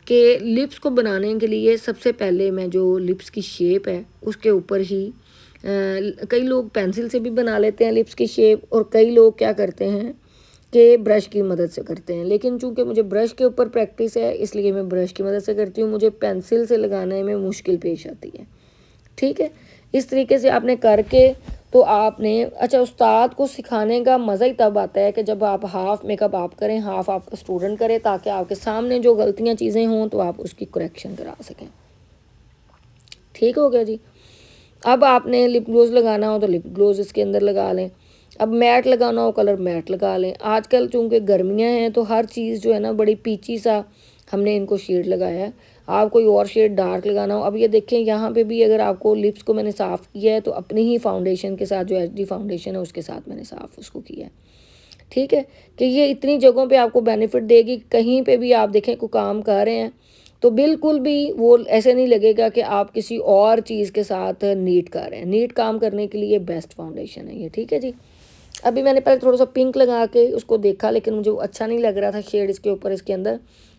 कि लिप्स को बनाने के लिए सबसे पहले मैं जो लिप्स की शेप है उसके ऊपर ही कई लोग पेंसिल से भी बना लेते हैं लिप्स की शेप, और कई लोग क्या करते हैं कि ब्रश की मदद से करते हैं। लेकिन चूंकि मुझे ब्रश के ऊपर प्रैक्टिस है इसलिए मैं ब्रश की मदद से करती हूँ, मुझे पेंसिल से लगाने में मुश्किल पेश आती है। ठीक है, इस तरीके से आपने करके तो आपने अच्छा, उस्ताद को सिखाने का मज़ा ही तब आता है कि जब आप हाफ मेकअप आप करें, हाफ आपका स्टूडेंट करे, ताकि आपके सामने जो गलतियां चीज़ें हों तो आप उसकी करेक्शन करा सकें। ठीक हो गया जी। अब आपने लिप ग्लोज लगाना हो तो लिप ग्लोज इसके अंदर लगा लें। अब मैट लगाना हो कलर मैट लगा लें। आजकल चूँकि गर्मियाँ हैं तो हर चीज़ जो है ना बड़ी पीची सा हमने इनको शेड लगाया है। आप कोई और शेड डार्क लगाना हो, अब ये देखें यहाँ पे भी अगर आपको लिप्स को मैंने साफ़ किया है तो अपनी ही फाउंडेशन के साथ, जो एचडी फाउंडेशन है उसके साथ मैंने साफ़ उसको किया है। ठीक है, कि ये इतनी जगहों पे आपको बेनिफिट देगी। कहीं पे भी आप देखें कोई काम कर रहे हैं तो बिल्कुल भी वो ऐसे नहीं लगेगा कि आप किसी और चीज़ के साथ नीट कर रहे हैं। नीट काम करने के लिए बेस्ट फाउंडेशन है ये। ठीक है जी, अभी मैंने पहले थोड़ा सा पिंक लगा के उसको देखा, लेकिन मुझे वो अच्छा नहीं लग रहा था शेड इसके ऊपर इसके अंदर।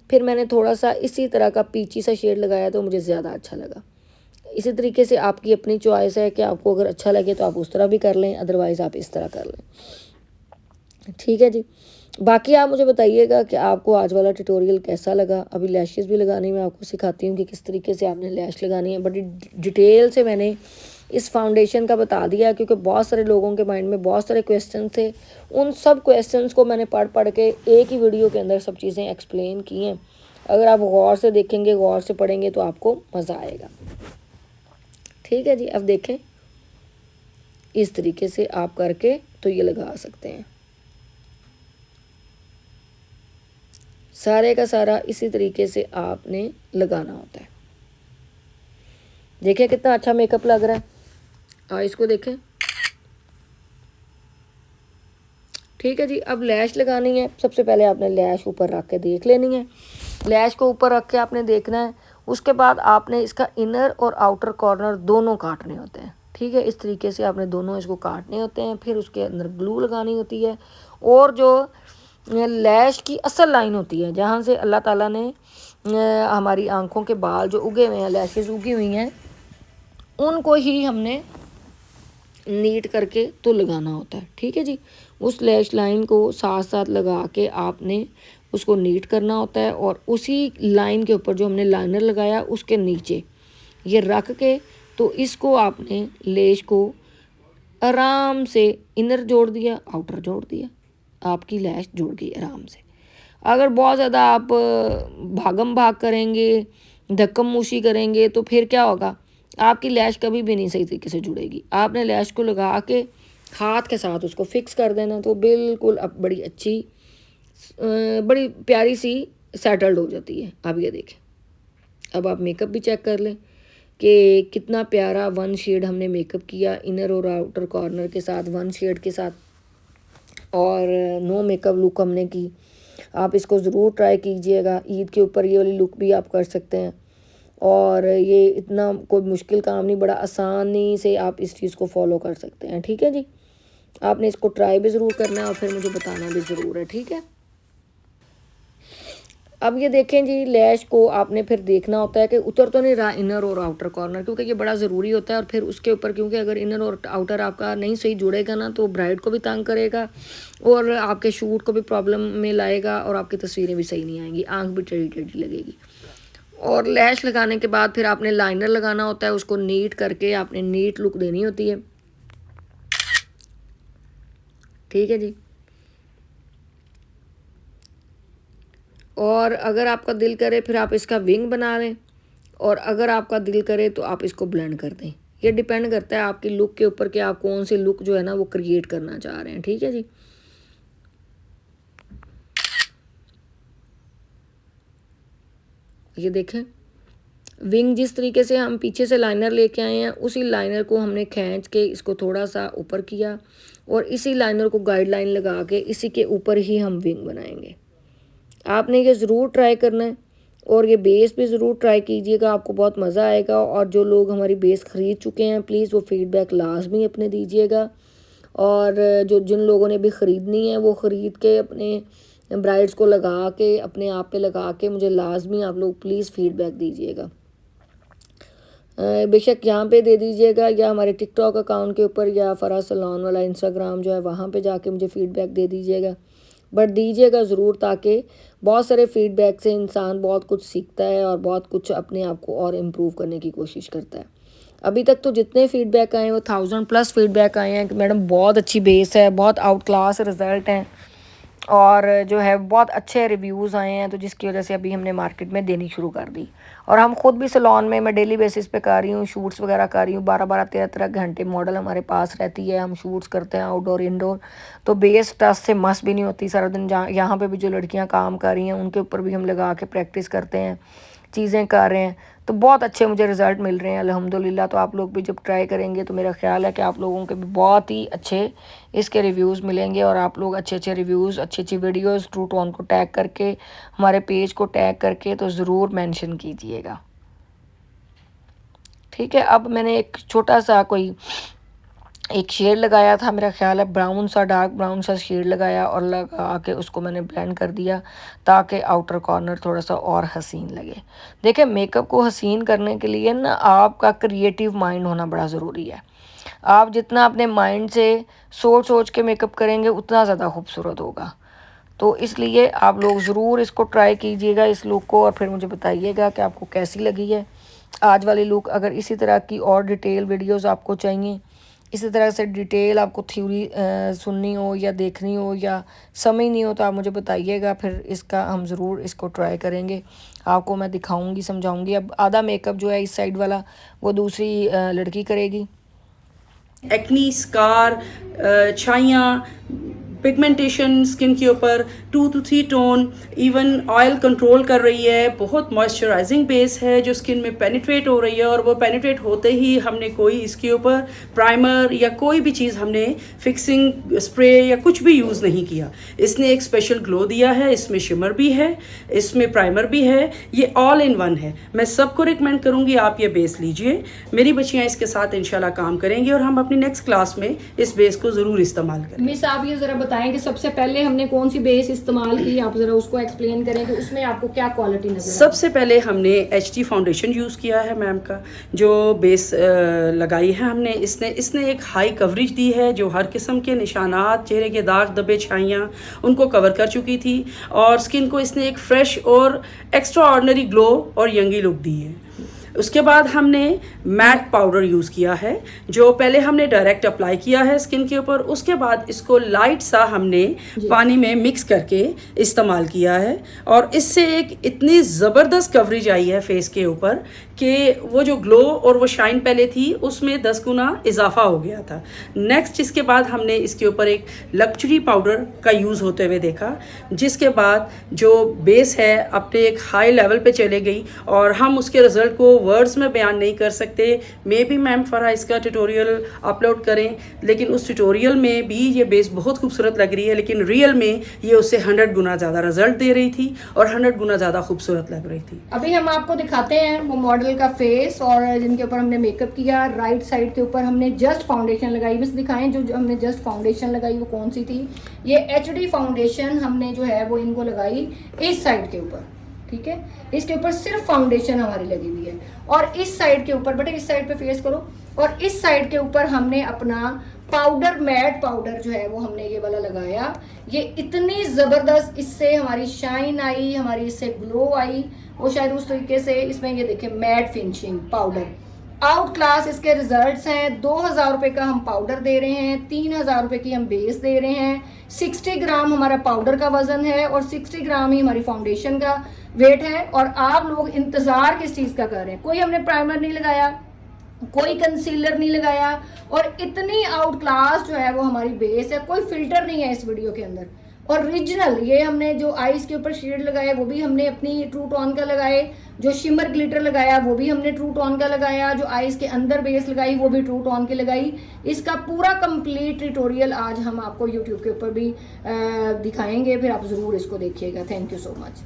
फिर मैंने थोड़ा सा इसी तरह का पीची सा शेड लगाया तो मुझे ज़्यादा अच्छा लगा। इसी तरीके से आपकी अपनी चॉइस है कि आपको अगर अच्छा लगे तो आप उस तरह भी कर लें, अदरवाइज़ आप इस तरह कर लें। ठीक है जी, बाकी आप मुझे बताइएगा कि आपको आज वाला ट्यूटोरियल कैसा लगा। अभी लैशेस भी लगानी मैं आपको सिखाती हूँ कि किस तरीके से आपने लैश लगानी है। बड़ी डिटेल से मैंने इस फाउंडेशन का बता दिया क्योंकि बहुत सारे लोगों के माइंड में बहुत सारे क्वेश्चन थे। उन सब क्वेश्चंस को मैंने पढ़ पढ़ के एक ही वीडियो के अंदर सब चीज़ें एक्सप्लेन की हैं। अगर आप गौर से देखेंगे, गौर से पढ़ेंगे तो आपको मज़ा आएगा। ठीक है जी, अब देखें इस तरीके से आप करके तो ये लगा सकते हैं। सारे का सारा इसी तरीके से आपने लगाना होता है। देखिए कितना अच्छा मेकअप लग रहा है। इसको देखें। ठीक है जी, अब लैश लगानी है। सबसे पहले आपने लैश ऊपर रख के देख लेनी है। लैश को ऊपर रख के आपने देखना है। उसके बाद आपने इसका इनर और आउटर कॉर्नर दोनों काटने होते हैं। ठीक है, इस तरीके से आपने दोनों इसको काटने होते हैं। फिर उसके अंदर ग्लू लगानी होती है। और जो लैश की असल लाइन होती है, जहाँ से अल्लाह ताला ने हमारी आंखों के बाल जो उगे हुए हैं, लैशेस उगी हुई हैं, उनको ही हमने नीट करके तो लगाना होता है। ठीक है जी, उस लैश लाइन को साथ साथ लगा के आपने उसको नीट करना होता है। और उसी लाइन के ऊपर जो हमने लाइनर लगाया उसके नीचे ये रख के तो इसको आपने लेश को आराम से इनर जोड़ दिया, आउटर जोड़ दिया, आपकी लैश जुड़ गई आराम से। अगर बहुत ज़्यादा आप भागम भाग करेंगे, धक्कम मुशी करेंगे तो फिर क्या होगा, आपकी लैश कभी भी नहीं सही तरीके से जुड़ेगी। आपने लैश को लगा के हाथ के साथ उसको फिक्स कर देना तो बिल्कुल अब बड़ी अच्छी बड़ी प्यारी सी सेटल्ड हो जाती है। अब ये देखें, अब आप मेकअप भी चेक कर लें कि कितना प्यारा वन शेड हमने मेकअप किया, इनर और आउटर कॉर्नर के साथ वन शेड के साथ, और नो मेकअप लुक हमने की। आप इसको ज़रूर ट्राई कीजिएगा। ईद के ऊपर ये वाली लुक भी आप कर सकते हैं। और ये इतना कोई मुश्किल काम नहीं, बड़ा आसानी से आप इस चीज़ को फॉलो कर सकते हैं। ठीक है जी, आपने इसको ट्राई भी ज़रूर करना है और फिर मुझे बताना भी ज़रूर है। ठीक है, अब ये देखें जी, लैश को आपने फिर देखना होता है कि उतर तो नहीं रहा इनर और आउटर कॉर्नर, क्योंकि ये बड़ा ज़रूरी होता है। और फिर उसके ऊपर क्योंकि अगर इनर और आउटर आपका नहीं सही जुड़ेगा ना तो ब्राइड को भी तंग करेगा और आपके शूट को भी प्रॉब्लम में लाएगा और आपकी तस्वीरें भी सही नहीं आएंगी, आंख भी टेढ़ी टेढ़ी लगेगी। और लैश लगाने के बाद फिर आपने लाइनर लगाना होता है, उसको नीट करके आपने नीट लुक देनी होती है। ठीक है जी, और अगर आपका दिल करे फिर आप इसका विंग बना लें, और अगर आपका दिल करे तो आप इसको ब्लेंड कर दें। ये डिपेंड करता है आपकी लुक के ऊपर कि आप कौन सी लुक जो है ना वो क्रिएट करना चाह रहे हैं। ठीक है जी, ये देखें, विंग जिस तरीके से हम पीछे से लाइनर लेके आए हैं, उसी लाइनर को हमने खींच के इसको थोड़ा सा ऊपर किया और इसी लाइनर को गाइडलाइन लगा के इसी के ऊपर ही हम विंग बनाएंगे। आपने ये ज़रूर ट्राई करना है और ये बेस भी ज़रूर ट्राई कीजिएगा, आपको बहुत मज़ा आएगा। और जो लोग हमारी बेस ख़रीद चुके हैं प्लीज़ वो फीडबैक लाजमी अपने दीजिएगा, और जो जिन लोगों ने भी ख़रीदनी है वो ख़रीद के अपने ब्राइड्स को लगा के अपने आप पे लगा के मुझे लाजमी आप लोग प्लीज़ फ़ीडबैक दीजिएगा। बेशक यहाँ पे दे दीजिएगा या हमारे टिकटॉक अकाउंट के ऊपर या फराज सलोन वाला इंस्टाग्राम जो है वहाँ पे जाके मुझे फ़ीडबैक दे दीजिएगा, बट दीजिएगा ज़रूर, ताकि बहुत सारे फ़ीडबैक से इंसान बहुत कुछ सीखता है और बहुत कुछ अपने आप को और इम्प्रूव करने की कोशिश करता है। अभी तक तो जितने फ़ीडबैक आए हैं वो 1000+ फ़ीडबैक आए हैं कि मैडम बहुत अच्छी बेस है, बहुत आउट क्लास रिज़ल्ट हैं और जो है बहुत अच्छे रिव्यूज़ आए हैं, तो जिसकी वजह से अभी हमने मार्केट में देनी शुरू कर दी। और हम खुद भी सलोन में मैं डेली बेसिस पे कर रही हूँ, शूट्स वगैरह कर रही हूँ, 12-12 13 घंटे मॉडल हमारे पास रहती है, हम शूट्स करते हैं आउटडोर इंडोर। तो बेस टच से मस भी नहीं होती सारा दिन। जहाँ यहाँ पे भी जो लड़कियाँ काम कर रही हैं उनके ऊपर भी हम लगा के प्रैक्टिस करते हैं, चीज़ें कर रहे हैं, तो बहुत अच्छे मुझे रिज़ल्ट मिल रहे हैं अल्हम्दुलिल्लाह। तो आप लोग भी जब ट्राई करेंगे तो मेरा ख़्याल है कि आप लोगों के भी बहुत ही अच्छे इसके रिव्यूज़ मिलेंगे और आप लोग अच्छे अच्छे रिव्यूज़, अच्छी अच्छी वीडियोज़ ट्रू टोन को टैग करके, हमारे पेज को टैग करके तो ज़रूर मेंशन कीजिएगा, ठीक है। अब मैंने एक छोटा सा कोई एक शेड लगाया था, मेरा ख्याल है ब्राउन सा, डार्क ब्राउन सा शेड लगाया और लगा के उसको मैंने ब्लेंड कर दिया ताकि आउटर कॉर्नर थोड़ा सा और हसीन लगे। देखिए मेकअप को हसीन करने के लिए ना आपका क्रिएटिव माइंड होना बड़ा ज़रूरी है। आप जितना अपने माइंड से सोच सोच के मेकअप करेंगे उतना ज़्यादा खूबसूरत होगा। तो इसलिए आप लोग ज़रूर इसको ट्राई कीजिएगा, इस लुक को, और फिर मुझे बताइएगा कि आपको कैसी लगी है आज वाली लुक। अगर इसी तरह की और डिटेल वीडियोज़ आपको चाहिए, इसी तरह से डिटेल आपको थ्योरी सुननी हो या देखनी हो या समझनी हो, तो आप मुझे बताइएगा, फिर इसका हम ज़रूर इसको ट्राई करेंगे। आपको मैं दिखाऊंगी, समझाऊंगी। अब आधा मेकअप जो है इस साइड वाला वो दूसरी लड़की करेगी। एक्नी, स्कार, छाइयाँ, पिगमेंटेशन स्किन के ऊपर, 2 to 3 tone, even oil control कर रही है। बहुत मॉइस्चराइजिंग बेस है जो स्किन में पेनिट्रेट हो रही है, और वो पेनिट्रेट होते ही हमने कोई इसके ऊपर प्राइमर या कोई भी चीज़ हमने फिक्सिंग स्प्रे या कुछ भी यूज़ नहीं किया। इसने एक स्पेशल ग्लो दिया है, इसमें शिमर भी है, इसमें प्राइमर भी है, ये ऑल इन वन है। मैं सबको रिकमेंड करूँगी आप ये बेस लीजिए। मेरी बच्चियाँ इसके साथ इंशाल्लाह काम करेंगी और हम अपनी नेक्स्ट क्लास में इस बेस को ज़रूर इस्तेमाल करें। मिस आप ये ज़रा बताएं कि सबसे पहले हमने कौन सी बेस इस्तेमाल की, आप ज़रा उसको एक्सप्लेन करें कि उसमें आपको क्या क्वालिटी नजर आई। सबसे पहले हमने HD फाउंडेशन यूज़ किया है मैम का, जो बेस लगाई है हमने। इसने एक हाई कवरेज दी है जो हर किस्म के निशानात, चेहरे के दाग धब्बे, छाइयाँ उनको कवर कर चुकी थी, और स्किन को इसने एक फ्रेश और एक्स्ट्रा ऑर्डिनरी ग्लो और यंगी लुक दी है। उसके बाद हमने मैट पाउडर यूज़ किया है, जो पहले हमने डायरेक्ट अप्लाई किया है स्किन के ऊपर, उसके बाद इसको लाइट सा हमने पानी में मिक्स करके इस्तेमाल किया है, और इससे एक इतनी ज़बरदस्त कवरेज आई है फेस के ऊपर कि वो जो ग्लो और वो शाइन पहले थी उसमें 10 गुना इजाफा हो गया था। नेक्स्ट इसके बाद हमने इसके ऊपर एक लक्जरी पाउडर का यूज़ होते हुए देखा, जिसके बाद जो बेस है अपने एक हाई लेवल पे चले गई, और हम उसके रिज़ल्ट को वर्ड्स में बयान नहीं कर सकते। मे बी मैम फरा इसका ट्यूटोरियल अपलोड करें, लेकिन उस ट्यूटोरियल में भी ये बेस बहुत खूबसूरत लग रही है, लेकिन रियल में ये उससे 100 गुना ज़्यादा रिजल्ट दे रही थी और 100 गुना ज़्यादा खूबसूरत लग रही थी। अभी हम आपको दिखाते हैं वो मॉडल का फेस और जिनके ऊपर हमने मेकअप किया। राइट साइड के ऊपर हमने जस्ट फाउंडेशन लगाई, बस दिखाएं जो हमने जस्ट फाउंडेशन लगाई वो कौन सी थी। ये HD फाउंडेशन हमने जो है वो इनको लगाई इस साइड के ऊपर, ठीक है। इसके ऊपर सिर्फ फाउंडेशन हमारी लगी हुई है, और इस साइड के ऊपर बेटे इस साइड पे फेस करो, और इस साइड के ऊपर हमने अपना पाउडर, मैट पाउडर जो है वो हमने ये वाला लगाया। ये इतनी ज़बरदस्त, इससे हमारी शाइन आई, हमारी इससे ग्लो आई, वो शायद उस तरीके से। इसमें ये देखें mat finishing powder, out class इसके रिजल्ट्स हैं। 2000 रुपये का हम पाउडर दे रहे हैं, 3000 रुपये की हम बेस दे रहे हैं। 60 ग्राम हमारा पाउडर का वजन है और 60 ग्राम ही हमारी फाउंडेशन का वेट है। और आप लोग इंतज़ार किस चीज़ का कर रहे हैं? कोई हमने प्राइमर नहीं लगाया, कोई कंसीलर नहीं लगाया, और इतनी आउट क्लास जो है वो हमारी बेस है। कोई फिल्टर नहीं है इस वीडियो के अंदर, ओरिजिनल। ये हमने जो आईज के ऊपर शेड लगाया वो भी हमने अपनी ट्रू टोन का लगाए, जो शिमर ग्लिटर लगाया वो भी हमने ट्रू टोन का लगाया, जो आईज के अंदर बेस लगाई वो भी ट्रू टोन की लगाई। इसका पूरा कंप्लीट ट्यूटोरियल आज हम आपको यूट्यूब के ऊपर भी दिखाएंगे, फिर आप ज़रूर इसको देखिएगा। Thank you so much.